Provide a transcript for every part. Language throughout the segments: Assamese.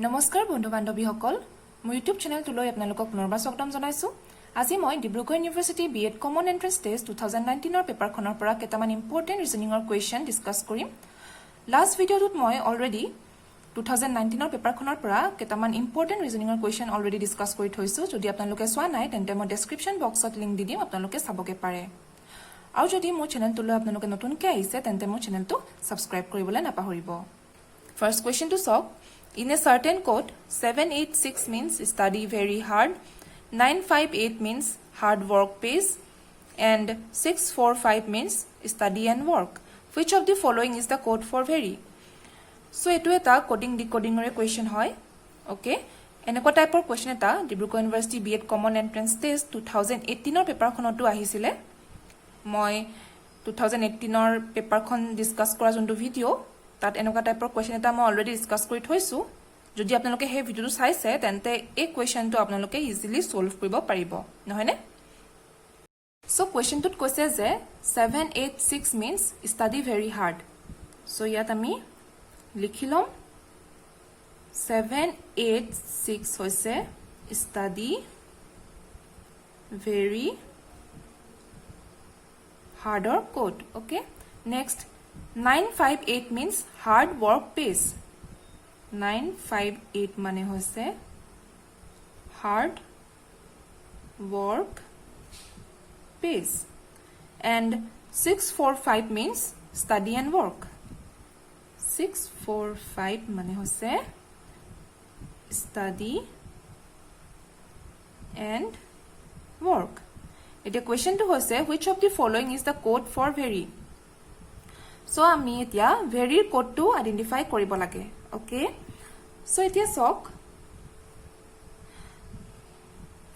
নমস্কাৰ বন্ধু বান্ধৱীসকল মোৰ ইউটিউব চেনেলটোলৈ আপোনালোকক পুনৰবাৰ স্বাগতম জনাইছো। আজি মই Dibrugarh university BEd common entrance test 2019 পেপাৰখনৰ পৰা কেইটামান ইম্পৰ্টেন্ট ৰিজনিংৰ কোৱেশ্চন ডিসকাস কৰিম। লাষ্ট ভিডিঅ'টোত মই অলৰেডি 2019 পেপাৰখনৰ পৰা কেইটামান ইম্পৰ্টেন্ট ৰিজনিংৰ কোৱেশ্চন অলৰেডি ডিসকাস কৰি থৈছো। যদি আপোনালোকে চোৱা নাই তেন্তে মই ডেসক্ৰিপচন বক্সত লিংক দি দিম, আপোনালোকে চাবগে পাৰে। আৰু যদি মোৰ চেনেলটোলৈ আপোনালোকে নতুনকৈ আহিছে তেন্তে মোৰ চেনেলটো সাবস্ক্ৰাইব কৰিবলৈ নাপাহৰিব। ফাৰ্ষ্ট কোৱেশ্চনটো চাওক। In a certain code, 786 means study very hard, 958 means hard work pays, and 645 means study and work. Which of the following is the code for very? So, etu eta coding decoding ore question hoy. Okay. Eneko type of question eta Dibrugarh University BEd Common Entrance Test 2018 paper khonotu ahisile. Moi 2018 paper khon discuss kora jontu video তাত এনেকুৱা টাইপৰ কোৱেশ্চন এটা মই অলৰেডি ডিসকাস কৰি থৈছো। যদি আপোনালোকে সেই ভিডিওটো চাইছে তেন্তে এই কোৱেশ্চনটো আপোনালোকে ইজিলি সলভ কৰিব পাৰিব, নহয়নে? সো কোৱেশ্চনটোত কৈছে যে 786 means study very hard. So ইয়াত আমি লিখিলম 786 হৈছে study very হাৰ্ডৰ code. Okay, next 958 means hard work pays. 958 মানে হৈছে hard work pays. And 645 means study and work. 645 মানে হৈছে study and work. এতিয়া কোৱেশ্চনটো হৈছে which of the following is the code for very? So, আমি এতিয়া ভেৰিৰ কোডটো আইডেন্টিফাই কৰিব লাগে। ওকে, সো এতিয়া চাওক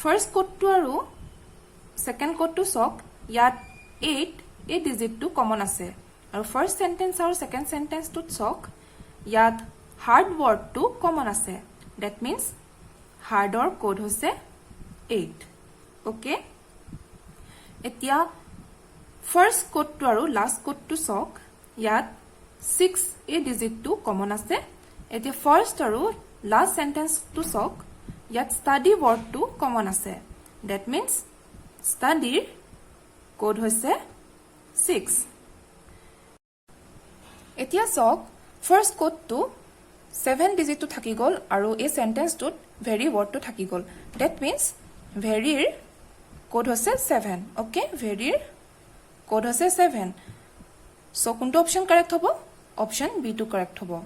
ফাৰ্স্ট কোডটো আৰু সেকেন্ড কোডটো চাওক। ইয়াত 8 এই ডিজিটটো কমন আছে আৰু ফাৰ্স্ট সেন্টেন্স আৰু সেকেন্ড সেন্টেন্সটোত চাওক ইয়াত হাৰ্ড ওয়াৰ্ডটো কমন আছে। দ্যাট মিন্স হাৰ্ডৰ কোড হৈছে 8। ওকে, এতিয়া ফাৰ্স্ট কোডটো আৰু লাষ্ট কোডটো চাওক ইয়াত 6 এই ডিজিটটো কমন আছে। এতিয়া ফাৰ্স্ট আৰু লাষ্ট সেন্টেন্সটো চাওক ইয়াত ষ্টাডি ওয়াৰ্ডটো কমন আছে। দ্যাট মিন্স ষ্টাডিৰ কোড হৈছে 6। এতিয়া চাওক ফাৰ্স্ট কোডটো 7 ডিজিটটো থাকি গল আৰু এই সেন্টেন্সটোত ভেৰি ওয়াৰ্ডটো থাকি গল। দ্যাট মিন্স ভেৰিৰ কোড হৈছে 7। ওকে, ভেৰিৰ কোড হৈছে 7। সো কোনটো অপশন কারেক্ট হবো? অপশন বি টু কারেক্ট হবো।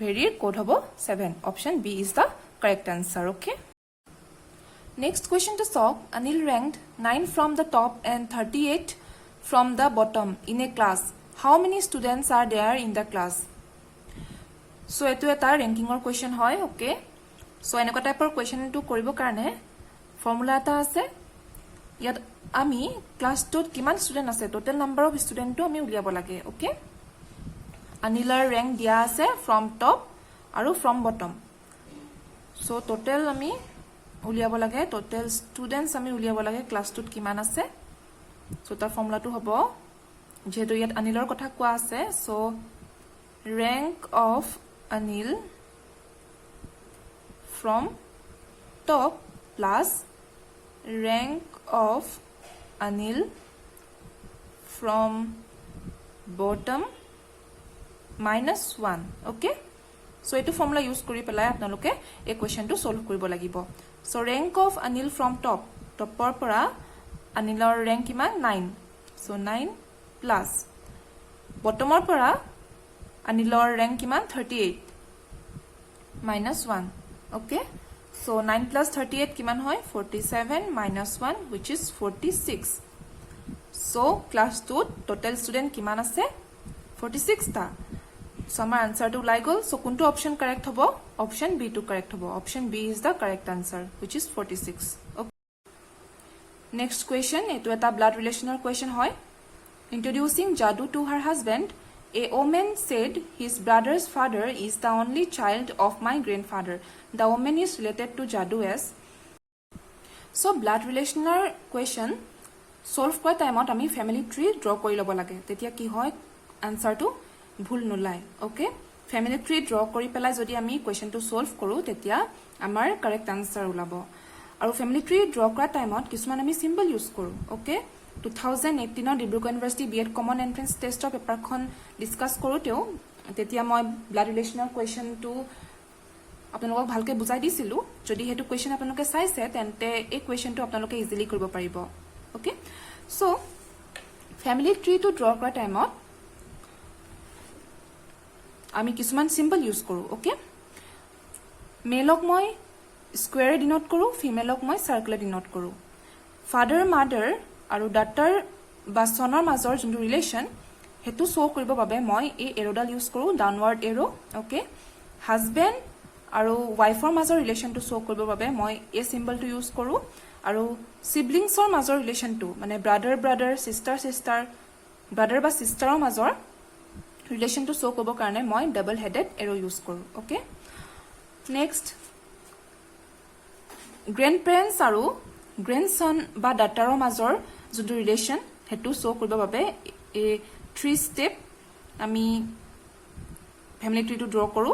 ভেরির কোড হবো 7। Option B is the correct answer. Okay, next question to solve. Anil ranked 9 from the top and 38 from the bottom in a class. How many students are there in the class? So এটো এটা ৰেংকিংৰ কোয়েশ্চন হয়। ওকে, সো এনেকুৱা টাইপৰ কোয়েশ্চনটো কৰিব কাৰণে ফৰ্মুলা এটা আছে। ইয়াত আমি ক্লাছটোত কিমান ষ্টুডেন্ট আছে টোটাল নাম্বাৰ অফ ষ্টুডেন্টটো আমি উলিয়াব লাগে। ওকে, অনিলৰ ৰেংক দিয়া আছে ফ্ৰম টপ আৰু ফ্ৰম বটম। সো টোটাল আমি উলিয়াব লাগে, টোটাল ষ্টুডেন্টস আমি উলিয়াব লাগে ক্লাছটোত কিমান আছে। সো তাৰ ফৰ্মুলাটো হ'ব, যেহেতু ইয়াত অনিলৰ কথা কোৱা আছে, so rank of Anil from top plus rank of Anil from bottom minus 1. Okay, so etu formula use kori pelai apnaloke ei question to solve koribo lagibo. So rank of Anil from top, topor pora Anilor rank kiman 9. So 9 plus bottomor pora Anilor rank kiman 38 minus 1. Okay, so 9 plus 38 kiman hoy 47 minus 1 which is 46. So class 2 total student kiman ase 46 ta. So our answer to ulai gol. So kuntu option correct hobo? Option B to correct hobo. Option B is the correct answer which is 46. Okay. Next question, etu eta blood relational question hoy. Introducing Jadu to her husband, a woman said his brother's father is the only child of my grandfather. The woman is related to Jadu as. So blood relational question solve কৰা টাইমত আমি ফ্যামিলি ট্ৰি ড্ৰ কৰি ল'ব লাগে, তেতিয়া কি হয় আনসাৰটো ভুল নোলায়। ওকে, ফ্যামিলি ট্ৰি ড্ৰ কৰি পেলাই যদি আমি কুৱেশ্যনটো সলভ কৰো তেতিয়া আমাৰ কাৰেক্ট আনসাৰ ওলাব আৰু ফ্যামিলি ট্ৰি ড্ৰ কৰা টাইমত কিছুমান আমি সিম্বল ইউজ কৰো ওকে 2018 ৰ Dibrugarh university BEd common entrance টেষ্টৰ পেপাৰখন ডিসকাস কৰোতেও তেতিয়া মই ব্লাড ৰিলেশনৰ কুৱেশ্যনটো আপোনালোকক ভালকে বুজাই দিছিলো যদি হেতু কুৱেশ্যন আপোনালোকে চাইছে তেন্তে এই কুৱেশ্যনটো আপোনালোকে ইজিলি কৰিব পাৰিব okay so family tree to draw কৰা টাইমত আমি কিছুমান সিম্বল ইউজ কৰো ওকে মেলক মই স্কোয়াৰে ডিনোট কৰো ফিমেলক মই সাৰ্কুলাৰ ডিনোট কৰো ফাদাৰ মাদাৰ আৰু ডাটাৰ বা সনৰ মাজৰ যোনটো ৰিলেশন হেতু শো কৰিব বাবে মই এই এৰোডাল ইউজ কৰো ডাউনৱাৰ্ড এৰো ওকে হাজবেণ্ড আৰু ওয়াইফৰ মাজৰ ৰিলেশনটো শো কৰিব বাবে মই এই সিম্বলটো ইউজ কৰো আৰু সিবলিংছৰ মাজৰ ৰিলেশনটো মানে ব্ৰাদাৰ ব্ৰাদাৰ সিস্টাৰ সিস্টাৰ ব্ৰাদাৰ বা সিস্টাৰৰ মাজৰ ৰিলেশনটো শো কৰিব কাৰণে মই ডাবল হেডেড এৰো ইউজ কৰো ওকে নেক্সট গ্ৰেণ্ডপেৰেন্টছ আৰু গ্ৰেণ্ডসন বা ডাটাৰৰ মাজৰ যোনটো ৰিলেশন হেতু শো কৰিব বাবে এই 3 স্টেপ আমি ফ্যামিলি ট্ৰিটো ড্ৰ কৰো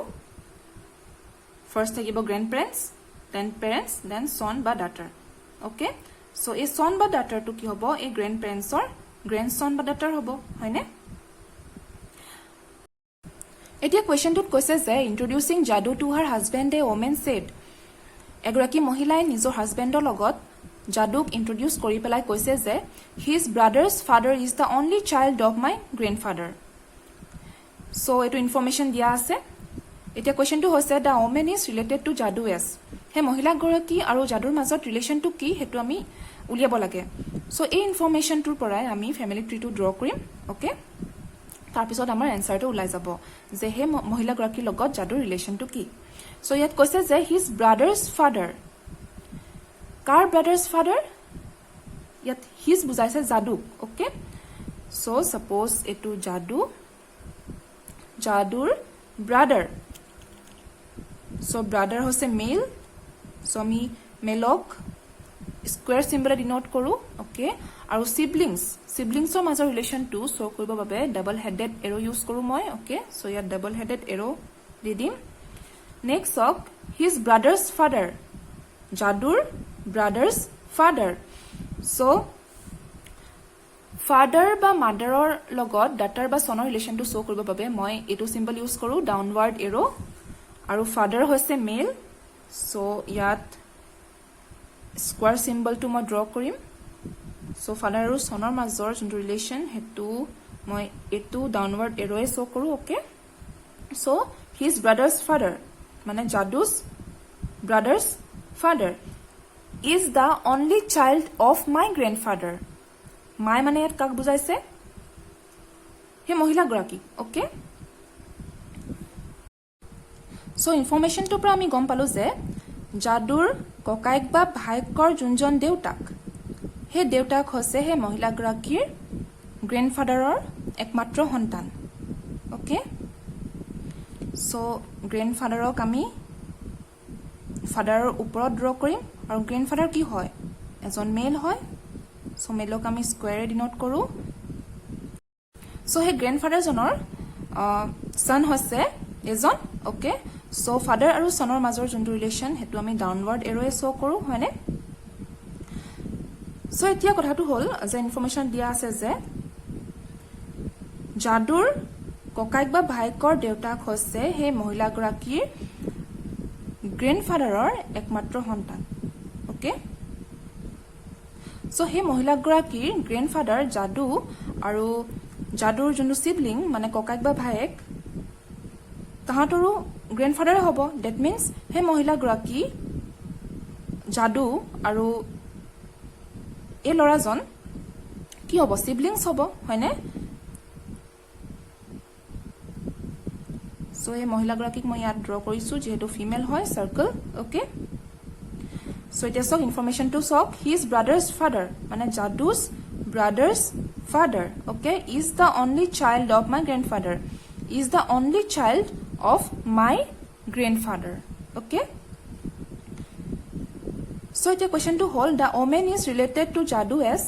ফাৰ্স্ট থাকিব গ্ৰেণ্ডপেৰেন্টছ দেন পেৰেন্টছ দেন সন বা ডাটাৰ ওকে সো এই সন বা ডাটাৰটো কি হ'ব এই গ্ৰেণ্ডপেৰেন্টছৰ গ্ৰেণ্ডসন বা ডাটাৰ হ'ব হয়নে এতিয়া কুৱেশ্যনটোত কৈছে যে introducing Jadu to her husband a woman said এগৰাকী মহিলাই নিজৰ হাজবেণ্ডৰ লগত যাদুক ইন্ট্ৰোডিউস কৰি পেলাই কৈছে যে his brothers father is the only child of my grandfather so এটো ইনফৰমেশন দিয়া আছে এতিয়া কুৱেশ্যনটো হৈছে the women is related to যাদু এছ হে মহিলাগৰাকী আৰু যাদুৰ মাজত ৰিলেশ্যনটো কি হেতু আমি উলিয়াব লাগে সো এই ইনফৰমেশনটোৰ পৰাই আমি ফ্যামিলি ট্ৰিটো ড্ৰ কৰিম ওকে তাৰপিছত আমাৰ এনসাৰটো ওলাই যাব যে হে মহিলাগৰাকীৰ লগত যাদুৰ ৰিলেশ্যনটো কি সো ইয়াত কৈছে যে হিজ ব্ৰাদাৰ্স ফাদাৰ কাৰ ব্ৰাদাৰ্স ফাদাৰ ইয়াত হিজ বুজাইছে যাদু ওকে সো সাপোজ এটো যাদুৰ ব্ৰাদাৰ সো ব্ৰাদাৰ হৈছে মেল সো আমি মেলক স্কোয়াৰ সিম্বল ডিনোট কৰো ওকে আৰু সিবলিংছৰ মাজৰ ৰিলেশনটো শো কৰিব বাবে ডাবল হেডেড এৰো ইউজ কৰো মই ওকে সো ইয়াত ডাবল হেডেড এৰো দি দিম নেক্সট হক হিজ ব্ৰাদাৰ্স ফাদাৰ যাদুৰ ব্ৰাদাৰ্স ফাদাৰ সো ফাদাৰ বা মাদাৰৰ লগত ডাটাৰ বা সনৰ ৰিলেশনটো শো কৰিব বাবে মই এটো সিম্বল ইউজ কৰো ডাউনৱাৰ্ড এৰো আৰু ফাদাৰ হৈছে মেল সো ইয়াত স্কোয়াৰ সিম্বলটো মই ড্ৰ কৰিম সো ফাদাৰ আৰু সনৰ মাজৰ যোনটো ৰিলেশন হেতু মই এটো ডাউনৱাৰ্ড এৰোয়ে শো কৰো okay so his brothers father মানে যাদুস brothers father is the only child of my grandfather মাই মানে ইয়াত কাক বুজাইছে হে মহিলাগৰাকী ওকে সো ইনফৰমেশনটোৰ পৰা আমি গম পালো যে যাদুৰ ককাইক বা ভাইকৰ যোনজন দেউতাক হে দেউতাক হৈছে হে মহিলাগৰাকীৰ গ্ৰেণ্ডফাদাৰৰ একমাত্ৰ সন্তান ওকে সো গ্ৰেণ্ডফাদাৰক আমি ফাদাৰৰ ওপৰত ড্ৰ কৰিম আৰু গ্ৰেণ্ডফাদাৰ কি হয় এজন মেল হয় সো মেলক আমি স্কোয়াৰে ডিনোট কৰো সো হে গ্ৰেণ্ডফাদাৰজনৰ সন হৈছে এজন ওকে সো ফাদাৰ আৰু সনৰ মাজৰ যোনটো ৰিলেশন হেতু আমি ডাউনৱাৰ্ড এৰোয়ে শো কৰো হয়নে সো এতিয়া কথাটো হল যে ইনফৰমেশন দিয়া আছে যে যাদুৰ ককাইক বা ভাইকৰ দেউতাক হৈছে হে মহিলাগৰাকীৰ গ্ৰেণ্ডফাদাৰৰ একমাত্ৰ সন্তান ওকে সো হে মহিলাগৰাকীৰ গ্ৰেণ্ডফাদাৰ যাদু আৰু যাদুৰ যোনটো সিবলিং মানে ককাইক বা ভাইক তাহাঁতৰো গ্ৰেণ্ডফাদাৰ হ'ব ডেট মিন্স হে মহিলাগৰাকী যাদু আৰু এই লৰাজন কি হ'ব সিবলিংছ হ'ব হয়নে সো এই মহিলাগৰাকীক মই ইয়াত ড্ৰ কৰিছো যেহেতু ফিমেল হয় সাৰ্কেল ওকে সো এতিয়া সক ইনফৰমেশনটো সক হিজ ব্ৰাদাৰ্স ফাদাৰ মানে যাদুস brothers father okay is the only child of my grandfather is the only child of my grandfather okay so the question to hold the woman is related to jadu as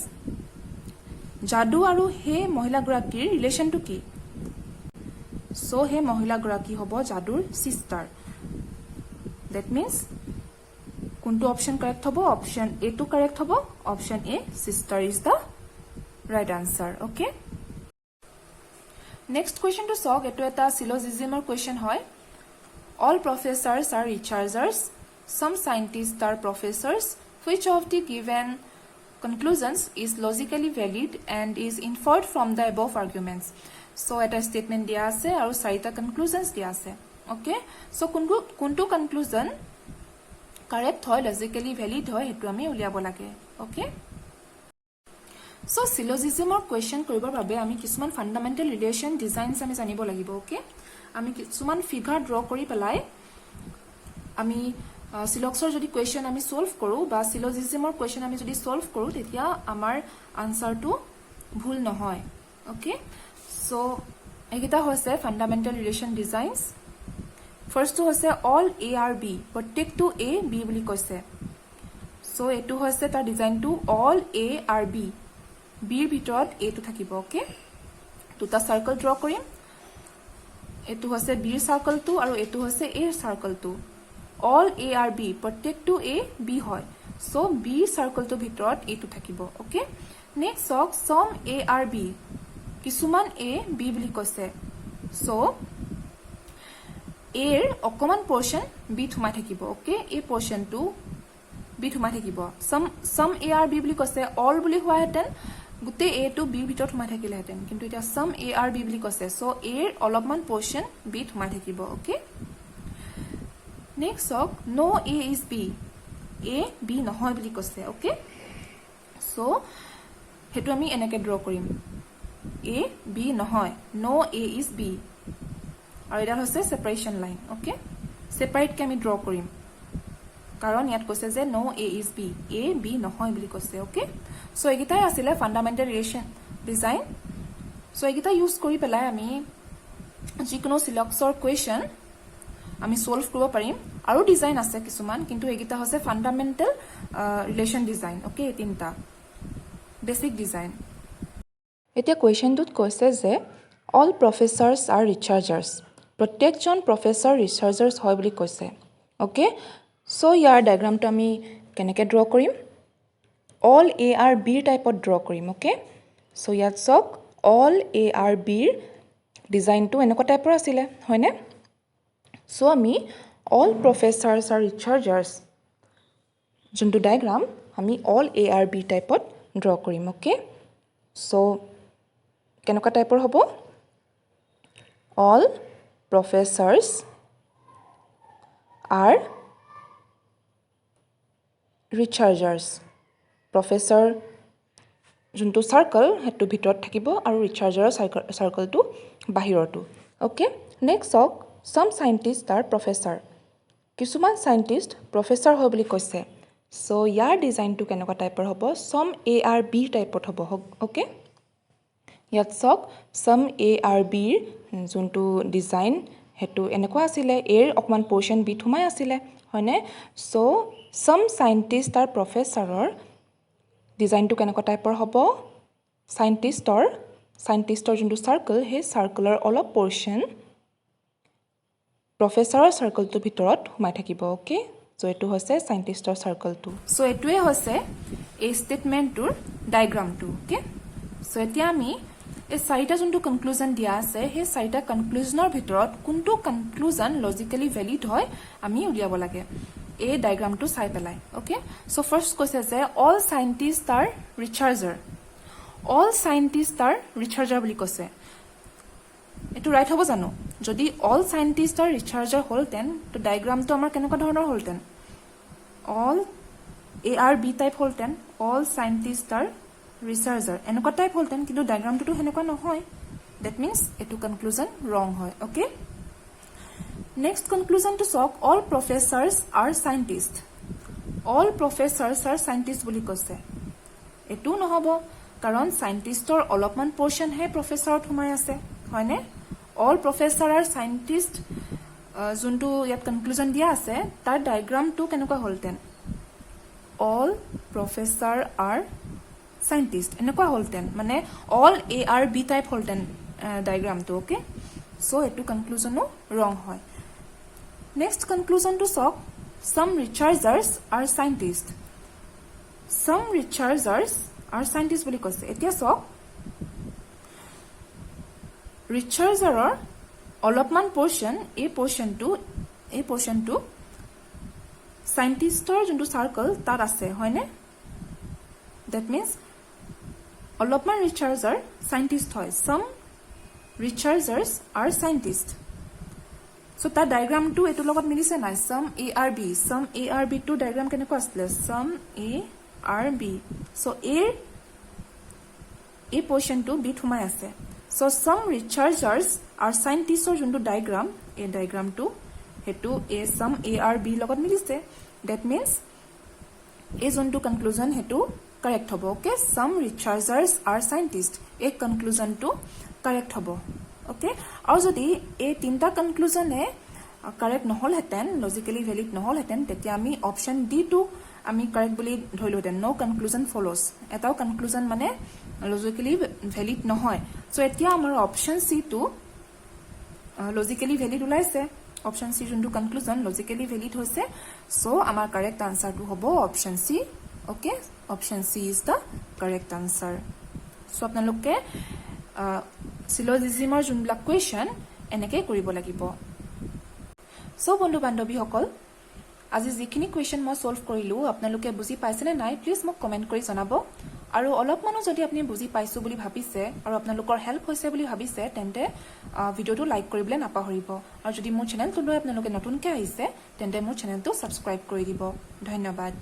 jadu aru he mohila gurakir relation to ki so হে মহিলাগৰাকী হ'ব যাদুৰ সিস্টাৰ দ্যাট মিন্স কোনটো অপশন কারেক্ট হ'ব অপশন এ টু কারেক্ট হ'ব option A sister is the right answer okay next question to সক এটো এটা সিলোজিজমৰ কুৱেশ্যন হয় all professors are researchers some scientists are professors which of the given conclusions is logically valid and is inferred from the above arguments so eta statement dia ase aru sarita conclusions dia ase okay so kuntu conclusion correct hoy logically valid hoy hetu ami uliabo lage okay so syllogismor question koribor babe ami kisman fundamental relation designs ami janibo lagibo okay আমি কিছুমান ফিগার ড্র কৰি পেলাই আমি সিলক্সৰ যদি কোৱেশ্চন আমি সলভ কৰো বা সিলোজিজমৰ কোৱেশ্চন আমি যদি সলভ কৰো তেতিয়া আমাৰ আনসাৰটো ভুল নহয় ওকে সো এইটা হৈছে ফান্ডামেন্টাল ৰিলেশন ডিজাইনস ফাৰ্স্টটো হৈছে অল এ আৰ বি প্ৰত্যেকটো এ বি বুলি কৈছে সো এটো হৈছে তাৰ ডিজাইনটো অল এ আৰ বি বিৰ ভিতৰত এটো থাকিব ওকে দুটা সাৰ্কেল ড্ৰ কৰিম এটো হৈছে বিৰ সাৰ্কেলটো আৰু এটো হৈছে এৰ সাৰ্কেলটো অল এ আৰ বি প্ৰত্যেকটো এ বি হয় সো বি সাৰ্কেলটো ভিতৰত এটো থাকিব ওকে নেক্সট হক সম এ আৰ বি কিছুমান এ বি বুলি কৈছে সো এৰ অকমান পোৰশন বি থুমাই থাকিব ওকে এই পোৰশনটো বি থুমাই থাকিব সম এ আৰ বি বুলি কৈছে অল বুলি হোৱা হেতেন গুতে এ টু বি ভিতৰত থুমাই থাকিলে হেতেন কিন্তু এটা সম এ আৰ বি বুলি কৈছে সো এৰ অলপমান পোৰশন বি থুমাই থাকিব ওকে নেক্সট হক no A is B A B নহয় বুলি কৈছে ওকে সো হেতু আমি এনেকে ড্ৰ কৰিম এ বি নহয় নো এ ইজ বি আৰু এটা হৈছে সেপাৰেশন লাইন ওকে সেপাৰেট কে আমি ড্ৰ কৰিম কাৰণ ইয়াত কৈছে যে নো A is B A B নহয় বুলি কৈছে ওকে সো এগিটাই আছিল fundamental relation design so এগিটা use কৰি পেলাই আমি যিকোনো সিলক্সৰ কোৱেশ্চন আমি সলভ কৰিব পাৰিম আৰু ডিজাইন আছে কিছুমান কিন্তু এগিটা হৈছে ফান্ডামেন্টাল ৰিলেশন ডিজাইন ওকে তিনটা বেসিক ডিজাইন এতিয়া কোৱেশ্চনটোত কৈছে যে অল প্ৰফেচাৰ্স আৰ ৰিচাৰ্চাৰ্স প্ৰত্যেকজন প্ৰফেচাৰ ৰিচাৰ্চাৰ্স হয় বুলি কৈছে ওকে সো ইয়াৰ ডায়াগ্ৰামটো আমি কেনেকৈ ড্ৰ কৰিম অল এ আৰ বিৰ টাইপত ড্ৰ কৰিম ওকে সো ইয়াত চক অল এ আৰ বিৰ ডিজাইনটো এনেকুৱা টাইপৰ আছিলে হয়নে সো আমি অল প্ৰফেচাৰ্স আৰ ৰিচাৰ্চাৰ্স যোনটো ডায়াগ্ৰাম আমি অল এ আৰ বি টাইপত ড্ৰ কৰিম ওকে সো কেনেকুৱা টাইপৰ হ'ব অল প্ৰফেচাৰ্স আৰ ৰিচাৰ্চাৰ্স প্ৰফেচাৰ যোনটো সাৰ্কেল হেতু ভিতৰত থাকিব আৰু ৰিচাৰ্চাৰৰ সাৰ্কেলটো বাহিৰটো ওকে নেক্সট হক সম সাইন্টিষ্ট আৰ প্ৰফেচাৰ কিছুমান সাইন্টিষ্ট প্ৰফেচাৰ হয় বুলি কৈছে সো ইয়াৰ ডিজাইনটো কেনেকুৱা টাইপৰ হ'ব সম এ আৰ বি টাইপত হ'ব ওকে ইয়াত চক সম এ আৰ বিৰ যোনটো ডিজাইন হেতু এনেকুৱা আছিলে এৰ অকমান পোৰশন বি থুমাই আছিলে হয়নে সো সম সাইন্টিষ্ট আৰ প্ৰফেচাৰৰ ডিজাইনটো কেনেকুৱা টাইপৰ হ'ব সাইন্টিষ্টৰ যোনটো সাৰ্কেল হে সাৰ্কেলৰ অলপ পোৰশন প্ৰফেচাৰৰ সাৰ্কেলটো ভিতৰত সোমাই থাকিব ওকে সো এটো হৈছে সাইন্টিষ্টৰ সাৰ্কেলটো সো এটোৱে হৈছে এই ষ্টেটমেন্টৰ ডায়াগ্ৰামটো ওকে সো এতিয়া আমি এই চাৰিটা যোনটো কনক্লুজন দিয়া আছে সেই চাৰিটা কনক্লুজনৰ ভিতৰত কোনটো কনক্লুজন লজিক্যালি ভ্যালিড হয় আমি উলিয়াব লাগে এই ডায়াগ্ৰামটো চাই পেলাই ওকে সো ফাৰ্স্ট কৈছে যে অল সাইন্টিষ্ট আৰ ৰিচাৰ্চাৰ অল সাইন্টিষ্ট আৰ ৰিচাৰ্চাৰ বুলি কৈছে এটো ৰাইট হ'ব জানো যদি অল সাইন্টিষ্ট আৰ ৰিচাৰ্চাৰ হলতেন তো ডায়াগ্ৰামটো আমাৰ কেনেকুৱা ধৰণৰ হলতেন অল এ R B type হলতেন all সাইন্টিষ্ট R ৰিচাৰ্চাৰ এনেকুৱা টাইপ হলতেন কিন্তু ডায়াগ্ৰামটো হেনেকুৱা নহয় দ্যাট মিন্স এটো কনক্লুজন ৰং হয় ওকে নেক্সট কনক্লুজন টু চক অল প্ৰফেচাৰ্স আৰ সাইন্টিষ্ট অল প্ৰফেচাৰ্স আৰ সাইন্টিষ্ট বুলি কৈছে এটো নহব কাৰণ সাইন্টিষ্টৰ অলপমান পোৰশন হে প্ৰফেচাৰত সোমাই আছে হয়নে অল প্ৰফেচাৰ আৰ সাইন্টিষ্ট যোনটো ইয়াত কনক্লুজন দিয়া আছে তাৰ ডায়াগ্ৰামটো কেনেকুৱা হলতেন অল প্ৰফেচাৰ আৰ সাইন্টিষ্ট এনেকুৱা হলতেন মানে অল এ R B type হলতেন ডায়াগ্ৰামটো okay so এটো কনক্লুজনো ৰং হয় নেক্সট কনক্লুজনটো চাওক some researchers are scientists some researchers are scientists বুলি কৈছে এতিয়া চাওক ৰিচাৰ্জাৰৰ অলপমান পোৰ্শন এই পোৰ্শনটো সাইন্টিষ্টৰ যোনটো সাৰ্কেল তাত আছে হয়নে দ্যাট মিন্স অলপমান ৰিচাৰ্জাৰ সাইন্টিষ্ট হয় some researchers are scientists so ta diagram to etu logot milise nai some arb to diagram keneko asle some arb so a portion to b thumai ase so some researchers are scientists or juntu diagram to hetu a some arb logot milise that means a juntu conclusion hetu correct hobo okay some researchers are scientists a conclusion to correct hobo okay aru jodi ei tinta conclusion e correct নহল হেতেন logically valid নহল হেতেন তেতিয়া আমি option d to আমি correct বুলি ধৰিলো হেতেন no conclusion follows এটাও conclusion মানে logically valid নহয় so এতিয়া আমাৰ option c to logically valid ওলাইছে option c যোনটো conclusion logically valid হৈছে so আমাৰ correct answer to হ'ব option c okay option c is the correct answer so আপোনালোকে syllogism যোনবিলাক question এনেকৈ কৰিব লাগিব সো বন্ধু বান্ধৱীসকল আজি যিখিনি কোৱেশ্চন মই সলভ কৰিলো আপোনালোকে বুজি পাইছেনে নাই প্লিজ মোক কমেন্ট কৰি জনাব আৰু অলপমানো যদি আপুনি বুজি পাইছো বুলি ভাবিছে আৰু আপোনালোকৰ হেল্প হৈছে বুলি ভাবিছে তেন্তে ভিডিওটো লাইক কৰিবলৈ নাপাহৰিব আৰু যদি মোৰ চেনেলটো লৈ আপোনালোকে নতুনকৈ আহিছে তেন্তে মোৰ চেনেলটো সাবস্ক্ৰাইব কৰি দিব ধন্যবাদ